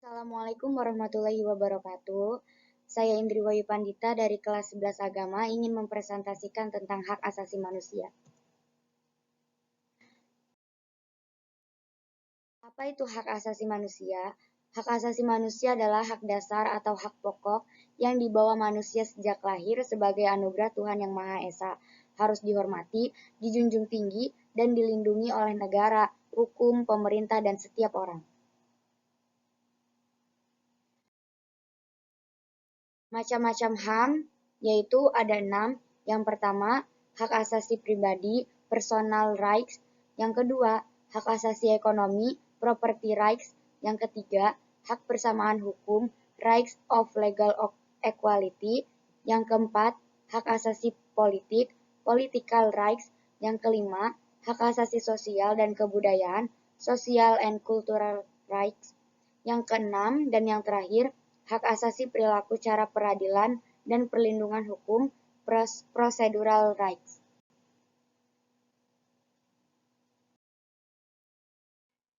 Assalamualaikum warahmatullahi wabarakatuh. Saya Indri Wayu Pandita dari kelas 11 Agama ingin mempresentasikan tentang hak asasi manusia. Apa itu hak asasi manusia? Hak asasi manusia adalah hak dasar atau hak pokok yang dibawa manusia sejak lahir sebagai anugerah Tuhan Yang Maha Esa. Harus dihormati, dijunjung tinggi, dan dilindungi oleh negara, hukum, pemerintah, dan setiap orang. Macam-macam HAM, yaitu ada 6. Yang pertama, hak asasi pribadi, personal rights. Yang kedua, hak asasi ekonomi, property rights. Yang ketiga, hak persamaan hukum, rights of legal equality. Yang keempat, hak asasi politik, political rights. Yang kelima, hak asasi sosial dan kebudayaan, social and cultural rights. Yang keenam dan yang terakhir, hak asasi perilaku cara peradilan dan perlindungan hukum, procedural rights.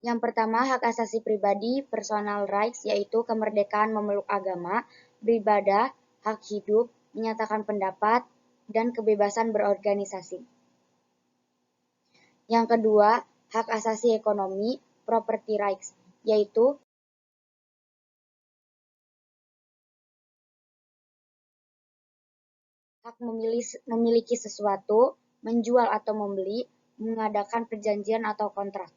Yang pertama, hak asasi pribadi, personal rights, yaitu kemerdekaan memeluk agama, beribadah, hak hidup, menyatakan pendapat, dan kebebasan berorganisasi. Yang kedua, hak asasi ekonomi, property rights, yaitu hak memiliki sesuatu, menjual atau membeli, mengadakan perjanjian atau kontrak.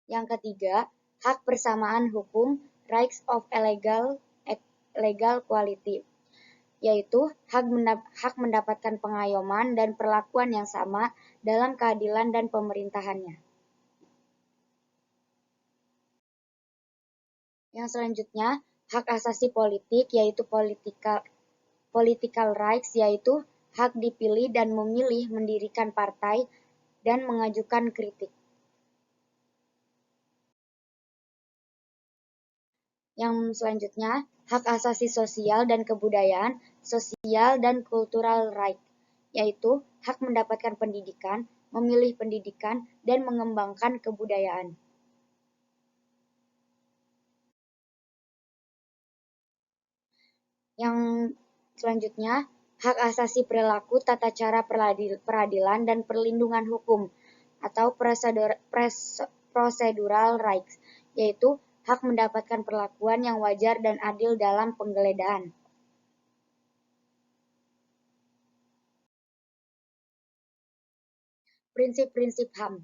Yang ketiga, hak persamaan hukum, rights of legal quality, yaitu hak mendapatkan pengayoman dan perlakuan yang sama dalam keadilan dan pemerintahannya. Yang selanjutnya, hak asasi politik, yaitu political rights, yaitu hak dipilih dan memilih mendirikan partai dan mengajukan kritik. Yang selanjutnya, hak asasi sosial dan kebudayaan, social dan cultural right, yaitu hak mendapatkan pendidikan, memilih pendidikan, dan mengembangkan kebudayaan. Yang selanjutnya, hak asasi perilaku, tata cara peradilan, dan perlindungan hukum atau procedural rights, yaitu hak mendapatkan perlakuan yang wajar dan adil dalam penggeledahan. Prinsip-prinsip HAM.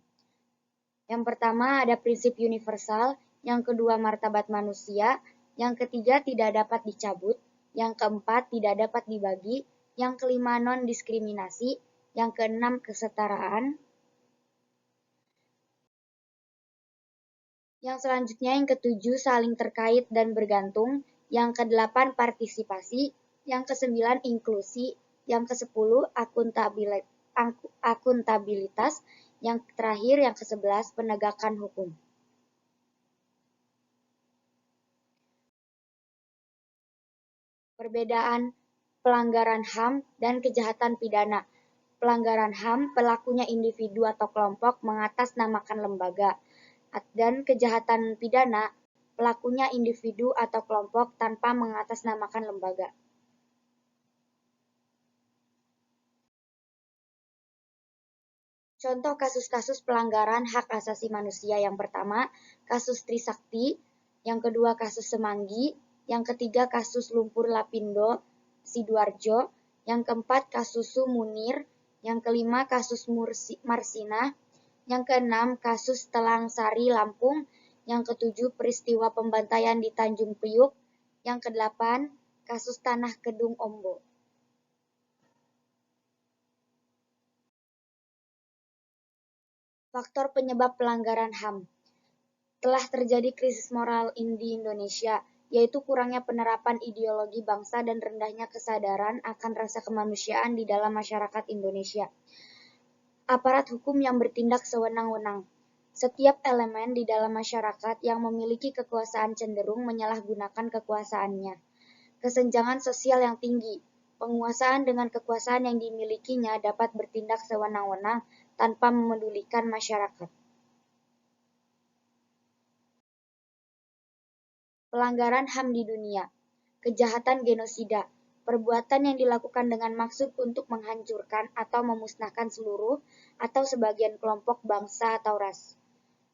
Yang pertama ada prinsip universal, yang kedua martabat manusia, yang ketiga tidak dapat dicabut, yang keempat tidak dapat dibagi, yang kelima non-diskriminasi, yang keenam kesetaraan. Yang selanjutnya yang ketujuh saling terkait dan bergantung, yang kedelapan partisipasi, yang kesembilan inklusi, yang kesepuluh akuntabilitas, yang terakhir yang ke-11 penegakan hukum. Perbedaan pelanggaran HAM dan kejahatan pidana. Pelanggaran HAM pelakunya individu atau kelompok mengatasnamakan lembaga, dan kejahatan pidana pelakunya individu atau kelompok tanpa mengatasnamakan lembaga. Contoh kasus-kasus pelanggaran hak asasi manusia: yang pertama, kasus Trisakti, yang kedua kasus Semanggi, yang ketiga kasus Lumpur Lapindo Sidoarjo, yang keempat kasus Munir, yang kelima kasus Marsina, yang keenam kasus Telang Sari Lampung, yang ketujuh peristiwa pembantaian di Tanjung Priuk, yang kedelapan kasus Tanah Kedung Ombo. Faktor penyebab pelanggaran HAM. Telah terjadi krisis moral di Indonesia, yaitu kurangnya penerapan ideologi bangsa dan rendahnya kesadaran akan rasa kemanusiaan di dalam masyarakat Indonesia. Aparat hukum yang bertindak sewenang-wenang. Setiap elemen di dalam masyarakat yang memiliki kekuasaan cenderung menyalahgunakan kekuasaannya. Kesenjangan sosial yang tinggi. Penguasaan dengan kekuasaan yang dimilikinya dapat bertindak sewenang-wenang tanpa memedulikan masyarakat. Pelanggaran HAM di dunia. Kejahatan genosida. Perbuatan yang dilakukan dengan maksud untuk menghancurkan atau memusnahkan seluruh atau sebagian kelompok bangsa atau ras.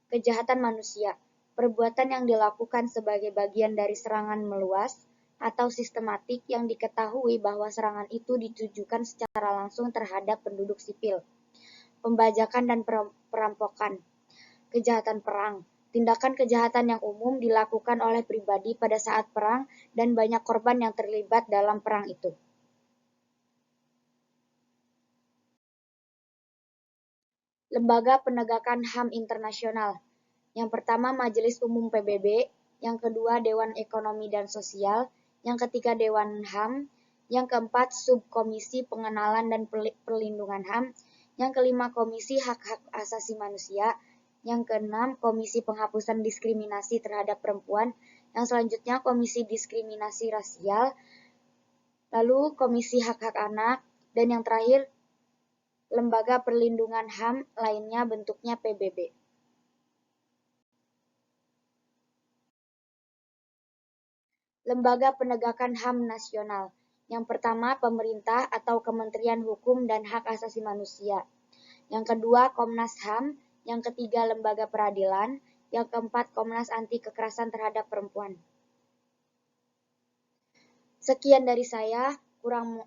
Kejahatan manusia. Perbuatan yang dilakukan sebagai bagian dari serangan meluas atau sistematik yang diketahui bahwa serangan itu ditujukan secara langsung terhadap penduduk sipil. Pembajakan dan perampokan. Kejahatan perang. Tindakan kejahatan yang umum dilakukan oleh pribadi pada saat perang dan banyak korban yang terlibat dalam perang itu. Lembaga Penegakan HAM Internasional. Yang pertama Majelis Umum PBB, yang kedua Dewan Ekonomi dan Sosial, yang ketiga Dewan HAM, yang keempat Subkomisi Pengenalan dan Perlindungan HAM, yang kelima Komisi Hak-Hak Asasi Manusia, yang keenam Komisi Penghapusan Diskriminasi Terhadap Perempuan, yang selanjutnya Komisi Diskriminasi Rasial, lalu Komisi Hak-Hak Anak, dan yang terakhir Lembaga Perlindungan HAM lainnya bentuknya PBB. Lembaga Penegakan HAM Nasional. Yang pertama, pemerintah atau Kementerian Hukum dan Hak Asasi Manusia. Yang kedua, Komnas HAM. Yang ketiga, Lembaga Peradilan. Yang keempat, Komnas Anti Kekerasan Terhadap Perempuan. Sekian dari saya, kurang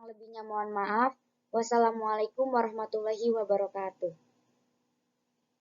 lebihnya mohon maaf. Wassalamualaikum warahmatullahi wabarakatuh.